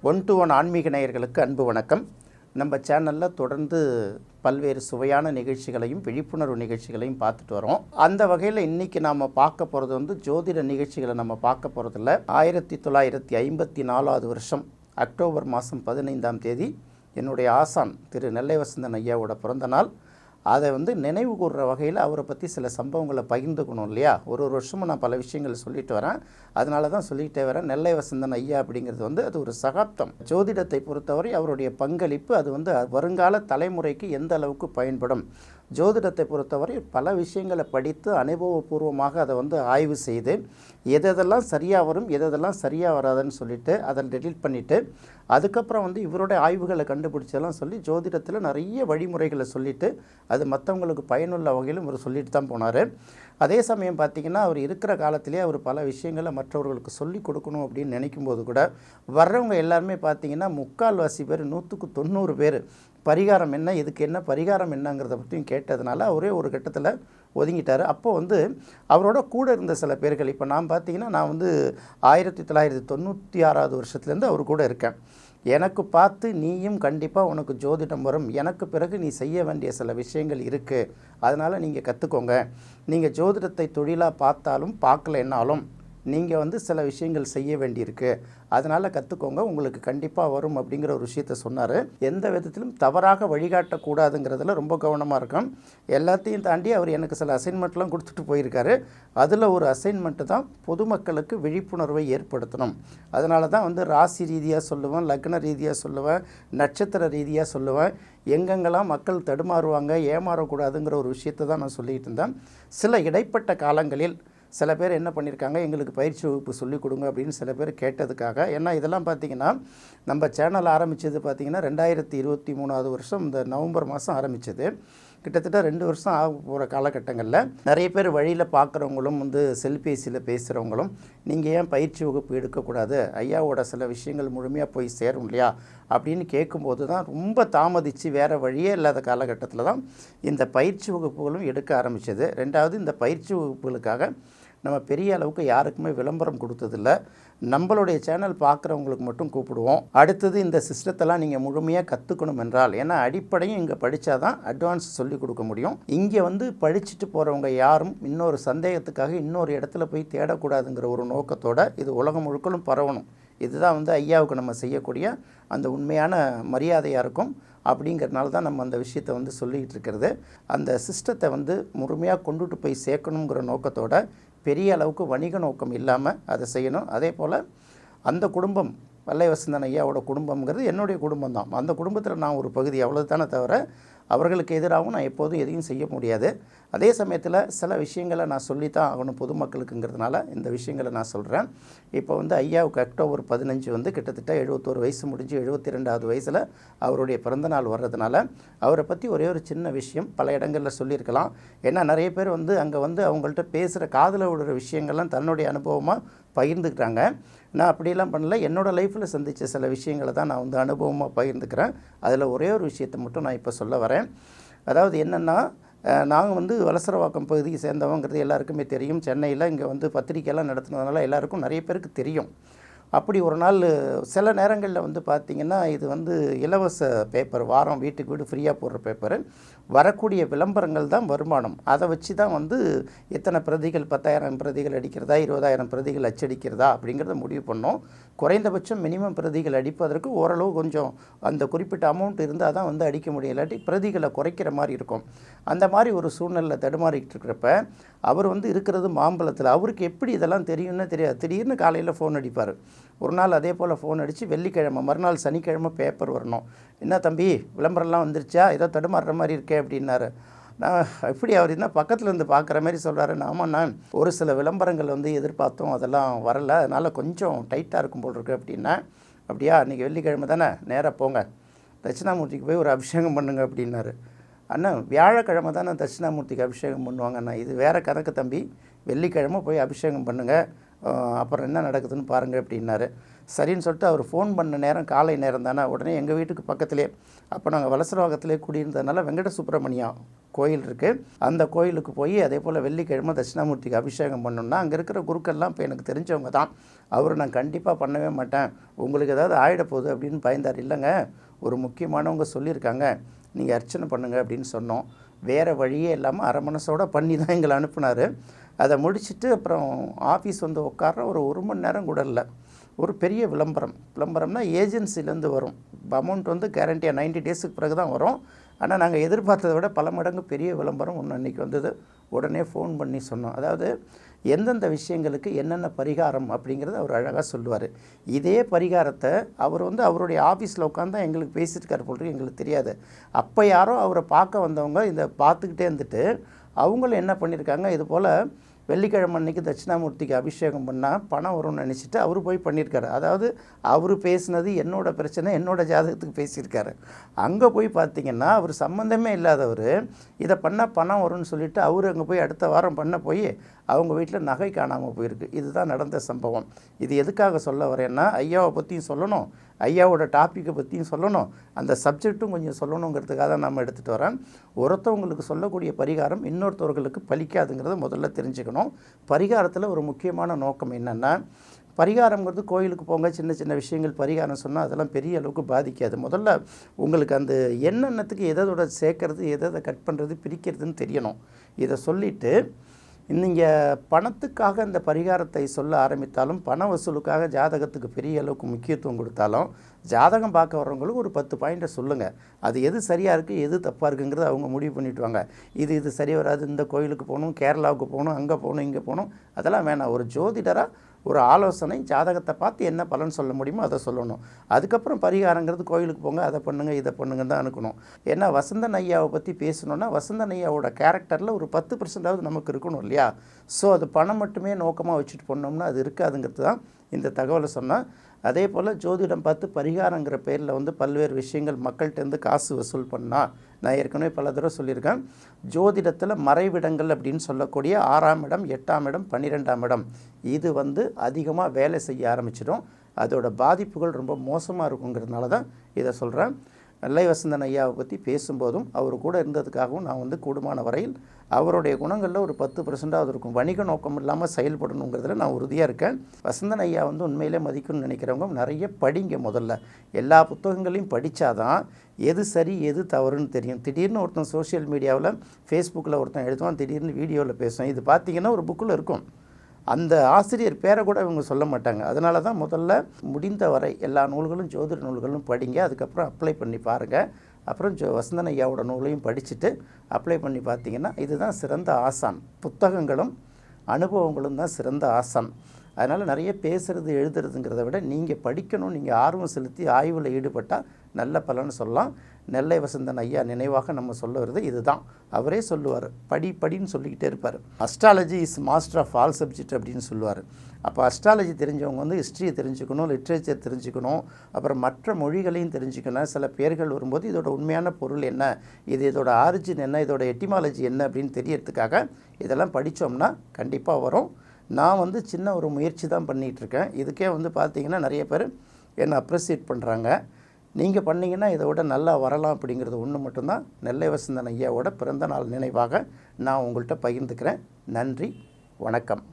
One to one ஆன்மீக நேயர்களுக்கு அன்பு வணக்கம். நம்ம சேனலில் தொடர்ந்து பல்வேறு சுவையான நிகழ்ச்சிகளையும் விழிப்புணர்வு நிகழ்ச்சிகளையும் பார்த்துட்டு வரோம். அந்த வகையில் இன்றைக்கி நாம் பார்க்க போகிறது ஜோதிட நிகழ்ச்சிகளை நம்ம பார்க்க போகிறதில்ல. 1954 வருஷம் அக்டோபர் மாதம் 15ஆம் தேதி என்னுடைய ஆசான் திரு நெல்லை வசந்தன் ஐயாவோட பிறந்த நாள். அதை நினைவு கூறுற வகையில் அவரை பற்றி சில சம்பவங்களை பகிர்ந்துக்கணும் இல்லையா. ஒரு வருஷமும் நான் பல விஷயங்களை சொல்லிட்டு வரேன். அதனால தான் சொல்லிகிட்டே வரேன். நெல்லை வசந்தன் ஐயா அப்படிங்கிறது அது ஒரு சகாப்தம். ஜோதிடத்தை பொறுத்தவரை அவருடைய பங்களிப்பு அது வருங்கால தலைமுறைக்கு எந்த அளவுக்கு பயன்படும். ஜோதிடத்தை பொறுத்தவரை பல விஷயங்களை படித்து அனுபவபூர்வமாக அதை ஆய்வு செய்து எதெல்லாம் சரியாக வரும் எதெல்லாம் சரியாக வராதுன்னு சொல்லிவிட்டு அதை டெலீட் பண்ணிவிட்டு அதுக்கப்புறம் இவருடைய ஆய்வுகளை கண்டுபிடிச்செல்லாம் சொல்லி ஜோதிடத்தில் நிறைய வழிமுறைகளை சொல்லிவிட்டு அது மற்றவங்களுக்கு பயனுள்ள வகையிலும் இவர் சொல்லிட்டு தான் போனார். அதே சமயம் பார்த்திங்கன்னா அவர் இருக்கிற காலத்திலே அவர் பல விஷயங்களை மற்றவர்களுக்கு சொல்லிக் கொடுக்கணும் அப்படின்னு நினைக்கும்போது கூட வர்றவங்க எல்லாருமே பார்த்திங்கன்னா 3/4 பேர் 100க்கு 90 பேர் பரிகாரம் என்ன, இதுக்கு என்ன பரிகாரம் என்னங்கிறத பற்றியும் கேட்டதுனால அவரே ஒரு கட்டத்தில் ஒதுங்கிட்டார். அப்போது அவரோட கூட இருந்த சில பேர்கள், இப்போ நான் பார்த்திங்கன்னா நான் 1996 வருஷத்துலேருந்து அவர் கூட இருக்கேன். எனக்கு பார்த்து நீயும் கண்டிப்பாக உனக்கு ஜோதிடம் வரும், எனக்கு பிறகு நீ செய்ய வேண்டிய சில விஷயங்கள் இருக்குது, அதனால் நீங்கள் கற்றுக்கோங்க, நீங்கள் ஜோதிடத்தை தொழிலாக பார்த்தாலும் பார்க்கலைன்னாலும் நீங்கள் சில விஷயங்கள் செய்ய வேண்டியிருக்கு, அதனால் கற்றுக்கோங்க, உங்களுக்கு கண்டிப்பாக வரும் அப்படிங்கிற ஒரு விஷயத்த சொன்னார். எந்த விதத்திலும் தவறாக வழிகாட்டக்கூடாதுங்கிறதுல ரொம்ப கவனமாக இருக்கும். எல்லாத்தையும் தாண்டி அவர் எனக்கு சில அசைன்மெண்ட்லாம் கொடுத்துட்டு போயிருக்காரு. அதில் ஒரு அசைன்மெண்ட்டு தான் பொதுமக்களுக்கு விழிப்புணர்வை ஏற்படுத்தணும். அதனால தான் ராசி ரீதியாக சொல்லுவேன், லக்ன ரீதியாக சொல்லுவேன், நட்சத்திர ரீதியாக சொல்லுவேன், எங்கெங்கெல்லாம் மக்கள் தடுமாறுவாங்க ஏமாறக்கூடாதுங்கிற ஒரு விஷயத்தை தான் நான் சொல்லிகிட்டு இருந்தேன். சில இடைப்பட்ட காலங்களில் சில பேர் என்ன பண்ணியிருக்காங்க, எங்களுக்கு பயிற்சி வகுப்பு சொல்லிக் கொடுங்க அப்படின்னு சில பேர் கேட்டதுக்காக. ஏன்னா இதெல்லாம் பார்த்திங்கன்னா நம்ம சேனல் ஆரம்பித்தது பார்த்திங்கன்னா 2023 வருஷம் இந்த நவம்பர் மாதம் ஆரம்பித்தது. கிட்டத்தட்ட 2 வருஷம் ஆக போகிற காலகட்டங்களில் நிறைய பேர் வழியில் பார்க்குறவங்களும் செல்பேசியில் பேசுகிறவங்களும் நீங்கள் ஏன் பயிற்சி வகுப்பு எடுக்கக்கூடாது, ஐயாவோட சில விஷயங்கள் முழுமையாக போய் சேரும் இல்லையா அப்படின்னு கேட்கும்போது தான் ரொம்ப தாமதித்து வேறு வழியே இல்லாத காலகட்டத்தில் தான் இந்த பயிற்சி வகுப்புகளும் எடுக்க ஆரம்பித்தது. ரெண்டாவது, இந்த பயிற்சி வகுப்புகளுக்காக நம்ம பெரிய அளவுக்கு யாருக்குமே விளம்பரம் கொடுத்ததில்ல. நம்மளுடைய சேனல் பார்க்குறவங்களுக்கு மட்டும் கூப்பிடுவோம். அடுத்தது, இந்த சிஸ்டத்தெல்லாம் நீங்கள் முழுமையாக கற்றுக்கணும் என்றால், ஏன்னா அடிப்படையும் இங்கே படித்தா தான் அட்வான்ஸ் சொல்லிக் கொடுக்க முடியும். இங்கே படிச்சுட்டு போகிறவங்க யாரும் இன்னொரு சந்தேகத்துக்காக இன்னொரு இடத்துல போய் தேடக்கூடாதுங்கிற ஒரு நோக்கத்தோடு இது உலகம் முழுக்களும் பரவணும். இதுதான் ஐயாவுக்கு நம்ம செய்யக்கூடிய அந்த உண்மையான மரியாதையாக இருக்கும். அப்படிங்கிறதுனால தான் நம்ம அந்த விஷயத்தை சொல்லிக்கிட்டு இருக்கிறது. அந்த சிஸ்டத்தை முழுமையாக கொண்டுட்டு போய் சேர்க்கணுங்கிற நோக்கத்தோட பெரிய அளவுக்கு வணிக நோக்கம் இல்லாமல் அதை செய்யணும். அதே போல் அந்த குடும்பம் நெல்லை வசந்தன் ஐயாவோட குடும்பங்கிறது என்னுடைய குடும்பம் தான். அந்த குடும்பத்தில் நான் ஒரு பகுதி, அவ்வளோதானே தவிர அவர்களுக்கு எதிராகவும் நான் எப்போதும் எதையும் செய்ய முடியாது. அதே சமயத்தில் சில விஷயங்களை நான் சொல்லித்தான் ஆகணும் பொதுமக்களுக்குங்கிறதுனால இந்த விஷயங்களை நான் சொல்கிறேன். இப்போ ஐயாவுக்கு அக்டோபர் 15 கிட்டத்தட்ட 71 வயசு முடிஞ்சு 72வது வயசில் அவருடைய பிறந்தநாள் வர்றதுனால அவரை பற்றி ஒரே ஒரு சின்ன விஷயம் பல இடங்களில் சொல்லியிருக்கலாம். ஏன்னா நிறைய பேர் அங்கே அவங்கள்ட்ட பேசுகிற காதில் விடுற விஷயங்கள்லாம் தன்னுடைய அனுபவமாக பகிர்ந்துக்கிட்டாங்க. நான் அப்படியெல்லாம் பண்ணல. என்னோடய லைஃப்பில் சந்தித்த சில விஷயங்களை தான் நான் அனுபவமாக பகிர்ந்துக்கிறேன். அதில் ஒரே ஒரு விஷயத்தை மட்டும் நான் இப்போ சொல்ல வரேன். அதாவது என்னென்னா, நாங்கள் வலசரவாக்கம் பகுதியை சேர்ந்தவங்கிறது எல்லாருக்குமே தெரியும். சென்னையில் இங்கே பத்திரிக்கையெல்லாம் நடத்துனதுனால எல்லாருக்கும் நிறைய பேருக்கு தெரியும். அப்படி ஒரு நாள் சில நேரங்களில் பார்த்திங்கன்னா இது இலவச பேப்பர், வாரம் வீட்டுக்கு வீடு ஃப்ரீயாக போடுற பேப்பரு, வரக்கூடிய விளம்பரங்கள் தான் வருமானம். அதை வச்சு தான் எத்தனை பிரதிகள், 10,000 பிரதிகள் அடிக்கிறதா, 20,000 பிரதிகள் அச்சடிக்கிறதா அப்படிங்கிறத முடிவு பண்ணோம். குறைந்தபட்சம் மினிமம் பிரதிகள் அடிப்பதற்கு ஓரளவு கொஞ்சம் அந்த குறிப்பிட்ட அமௌண்ட் இருந்தால் தான் அடிக்க முடியும், இல்லாட்டி பிரதிகளை குறைக்கிற மாதிரி இருக்கும். அந்த மாதிரி ஒரு சூழ்நிலை தடுமாறிக்கிட்டு இருக்கிறப்ப அவர் இருக்கிறது மாம்பழத்தில். அவருக்கு எப்படி இதெல்லாம் தெரியும்னு தெரியாது. திடீர்னு காலையில் ஃபோன் அடிப்பார். ஒரு நாள் அதே போல் ஃபோன் அடித்து வெள்ளிக்கிழமை மறுநாள் சனிக்கிழமை பேப்பர் வரணும். என்ன தம்பி விளம்பரம்லாம் வந்துருச்சா, ஏதோ தடுமாறுற மாதிரி இருக்கே அப்படின்னாரு. நான் எப்படி அவர் இருந்தால் பக்கத்தில் இருந்து பார்க்குற மாதிரி சொல்கிறாரு. ஆமாண்ணா, ஒரு சில விளம்பரங்கள் எதிர்பார்த்தோம், அதெல்லாம் வரலை, அதனால் கொஞ்சம் டைட்டாக இருக்கும் போல் இருக்குது அப்படின்னா. அப்படியா, இன்றைக்கி வெள்ளிக்கிழமை தானே, நேராக போங்க தட்சிணாமூர்த்திக்கு போய் ஒரு அபிஷேகம் பண்ணுங்க அப்படின்னாரு. அண்ணா, வியாழக்கிழமை தானே தட்சிணாமூர்த்திக்கு அபிஷேகம் பண்ணுவாங்க அண்ணா, இது வேறு கணக்கு தம்பி, வெள்ளிக்கிழமை போய் அபிஷேகம் பண்ணுங்கள், அப்புறம் என்ன நடக்குதுன்னு பாருங்கள் அப்படின்னாரு. சரின்னு சொல்லிட்டு அவர் ஃபோன் பண்ண நேரம் காலை நேரம் தானே. உடனே எங்கள் வீட்டுக்கு பக்கத்துலேயே, அப்போ நாங்கள் வலசரவாக்கத்திலே குடியிருந்ததுனால வெங்கட சுப்பிரமணியம் கோயில் இருக்குது. அந்த கோயிலுக்கு போய் அதே போல் வெள்ளிக்கிழமை தட்சிணாமூர்த்திக்கு அபிஷேகம் பண்ணணும்னா அங்கே இருக்கிற குருக்கள்லாம் இப்போ எனக்கு தெரிஞ்சவங்க தான். அவர் நான் கண்டிப்பாக பண்ணவே மாட்டேன், உங்களுக்கு ஏதாவது ஆகிடப்போகுது அப்படின்னு பயந்தார். இல்லைங்க, ஒரு முக்கியமானவங்க சொல்லியிருக்காங்க, நீங்கள் அர்ச்சனை பண்ணுங்கள் அப்படின்னு சொன்னோம். வேறு வழியே இல்லாமல் அரை மனசோடு பண்ணி தான் எங்களை அனுப்புனார். அதை முடிச்சுட்டு அப்புறம் ஆஃபீஸ் வந்து உட்கார ஒரு மணி நேரம் கூட இல்லை, ஒரு பெரிய விளம்பரம்னா ஏஜென்சிலேருந்து வரும். அமௌண்ட் வந்து கேரண்டியாக 90 டேஸுக்கு பிறகு தான் வரும். ஆனால் நாங்கள் எதிர்பார்த்ததை விட பல மடங்கு பெரிய விளம்பரம் ஒன்று அன்றைக்கி வந்தது. உடனே ஃபோன் பண்ணி சொன்னோம். அதாவது எந்தெந்த விஷயங்களுக்கு என்னென்ன பரிகாரம் அப்படிங்கிறத அவர் அழகாக சொல்லுவார். இதே பரிகாரத்தை அவர் வந்து அவருடைய ஆஃபீஸில் உட்காந்து தான் எங்களுக்கு பேசியிருக்காரு போட்டு எங்களுக்கு தெரியாது. அப்போ யாரோ அவரை பார்க்க வந்தவங்க இதை பார்த்துக்கிட்டே இருந்துட்டு அவங்களும் என்ன பண்ணியிருக்காங்க, இது போல் வெள்ளிக்கிழமை அன்றைக்கி தட்சிணாமூர்த்திக்கு அபிஷேகம் பண்ணால் பணம் வரும்னு நினச்சிட்டு அவர் போய் பண்ணியிருக்காரு. அதாவது அவர் பேசினது என்னோடய பிரச்சனை, என்னோடய ஜாதகத்துக்கு பேசியிருக்காரு. அங்கே போய் பார்த்திங்கன்னா அவர் சம்மந்தமே இல்லாதவர் இதை பண்ணால் பணம் வரும்னு சொல்லிவிட்டு அவர் அங்கே போய் அடுத்த வாரம் பண்ண போய் அவங்க வீட்டில் நகை காணாமல் போயிருக்கு. இதுதான் நடந்த சம்பவம். இது எதுக்காக சொல்ல வரேன்னா, ஐயாவை பற்றியும் சொல்லணும், ஐயாவோட டாப்பிக்கை பற்றியும் சொல்லணும், அந்த சப்ஜெக்ட்டும் கொஞ்சம் சொல்லணுங்கிறதுக்காக தான் நம்ம எடுத்துகிட்டு வரேன். ஒருத்தவங்களுக்கு சொல்லக்கூடிய பரிகாரம் இன்னொருத்தவர்களுக்கு பலிக்காதுங்கிறத முதல்ல தெரிஞ்சுக்கணும். பரிகாரத்தில் ஒரு முக்கியமான நோக்கம் என்னென்னா, பரிகாரங்கிறது கோயிலுக்கு போங்க, சின்ன சின்ன விஷயங்கள் பரிகாரம் சொன்னால் அதெல்லாம் பெரிய அளவுக்கு பாதிக்காது. முதல்ல உங்களுக்கு அந்த என்னென்னத்துக்கு எதோட சேர்க்கறது, எதை கட் பண்ணுறது, பிரிக்கிறதுன்னு தெரியணும். இதை சொல்லிவிட்டு நீங்கள் பணத்துக்காக அந்த பரிகாரத்தை சொல்ல ஆரம்பித்தாலும், பண வசூலுக்காக ஜாதகத்துக்கு பெரிய அளவுக்கு முக்கியத்துவம் கொடுத்தாலும், ஜாதகம் பார்க்க வர்றவங்களுக்கு ஒரு 10 பாயிண்ட்டை சொல்லுங்கள். அது எது சரியாக இருக்குது, எது தப்பாக இருக்குங்கிறத அவங்க முடிவு பண்ணிவிட்டு வாங்க. இது சரி வராது, இந்த கோயிலுக்கு போகணும், கேரளாவுக்கு போகணும், அங்கே போகணும், இங்கே போகணும், அதெல்லாம் வேணாம். ஒரு ஜோதிடராக ஒரு ஆலோசனை, ஜாதகத்தை பார்த்து என்ன பலன் சொல்ல முடியுமோ அதை சொல்லணும். அதுக்கப்புறம் பரிகாரங்கிறது கோயிலுக்கு போங்க, அதை பண்ணுங்கள், இதை பண்ணுங்க தான் அனுக்கணும். ஏன்னா வசந்தன் ஐயாவை பற்றி பேசணுன்னா வசந்தன் ஐயாவோட கேரக்டரில் ஒரு 10% நமக்கு இருக்கணும் இல்லையா? ஸோ அது பணம் மட்டுமே நோக்கமாக வச்சுட்டு போனோம்னா அது இருக்காதுங்கிறது தான் இந்த தகவலை சொன்னால். அதே போல் ஜோதிடம் பார்த்து பரிகாரங்கிற பேரில் வந்து பல்வேறு விஷயங்கள் மக்கள்கிட்டருந்து காசு வசூல் பண்ணால், நான் ஏற்கனவே பல தடவை சொல்லியிருக்கேன், ஜோதிடத்தில் மறைவிடங்கள் அப்படின்னு சொல்லக்கூடிய 6ஆம் இடம், 8ஆம் இடம், 12ஆம் இடம் இது வந்து அதிகமாக வேலை செய்ய ஆரம்பிச்சிடும். அதோட பாதிப்புகள் ரொம்ப மோசமாக இருக்குங்கிறதுனால தான் இதை சொல்கிறேன். நெல்லை வசந்தன் ஐயாவை பற்றி பேசும்போதும் அவர் கூட இருந்ததுக்காகவும் நான் வந்து கூடுமான வரையில் அவருடைய குணங்களில் ஒரு 10% இருக்கும். வணிக நோக்கம் இல்லாமல் செயல்படணுங்கிறதுல நான் உறுதியாக இருக்கேன். வசந்தன் ஐயா வந்து உண்மையிலே மதிக்கணும்னு நினைக்கிறவங்க நிறைய படிங்க. முதல்ல எல்லா புத்தகங்களையும் படித்தாதான் எது சரி எது தவறுன்னு தெரியும். திடீர்னு ஒருத்தன் சோஷியல் மீடியாவில் ஃபேஸ்புக்கில் ஒருத்தன் எழுதுவான், திடீர்னு வீடியோவில் பேசுவான். இது பார்த்திங்கன்னா ஒரு புக்கில் இருக்கும், அந்த ஆசிரியர் பேரை கூட இவங்க சொல்ல மாட்டாங்க. அதனால தான் முதல்ல முடிந்த வரை எல்லா நூல்களும் ஜோதிட நூல்களும் படிங்க, அதுக்கப்புறம் அப்ளை பண்ணி பாருங்கள். அப்புறம் வசந்தன் ஐயாவோட நூலையும் படிச்சுட்டு அப்ளை பண்ணி பார்த்தீங்கன்னா இதுதான் சிறந்த ஆசான். புத்தகங்களும் அனுபவங்களும் தான் சிறந்த ஆசான். அதனால் நிறைய பேசுகிறது எழுதுறதுங்கிறத விட நீங்கள் படிக்கணும், நீங்கள் ஆர்வம் செலுத்தி ஆய்வில் ஈடுபட்டால் நல்ல பலன்னு சொல்லலாம். நெல்லை வசந்தன் ஐயா நினைவாக நம்ம சொல்ல வருது இதுதான். அவரே சொல்லுவார், படின்னு சொல்லிக்கிட்டே இருப்பார். Astrology is master of all subject அப்படின்னு சொல்லுவார். அப்போ அஸ்ட்ராலஜி தெரிஞ்சவங்க வந்து ஹிஸ்ட்ரியை தெரிஞ்சுக்கணும், லிட்ரேச்சர் தெரிஞ்சுக்கணும், அப்புறம் மற்ற மொழிகளையும் தெரிஞ்சுக்கணும். சில பேர்கள் வரும்போது இதோட உண்மையான பொருள் என்ன, இதோட ஆரிஜின் என்ன, இதோட எட்டிமாலஜி என்ன அப்படின்னு தெரியறதுக்காக இதெல்லாம் படித்தோம்னா கண்டிப்பாக வரும். நான் வந்து சின்ன ஒரு முயற்சி தான் பண்ணிகிட்ருக்கேன். இதுக்கே வந்து பார்த்திங்கன்னா நிறைய பேர் என்னை அப்ரிசியேட் பண்ணுறாங்க. நீங்கள் பண்ணிங்கன்னா இதை விட நல்லா வரலாம் அப்படிங்கிறது ஒன்று மட்டும்தான். நெல்லை வசந்தன் ஐயாவோட பிறந்த நாள் நினைவாக நான் உங்கள்கிட்ட பகிர்ந்துக்கிறேன். நன்றி, வணக்கம்.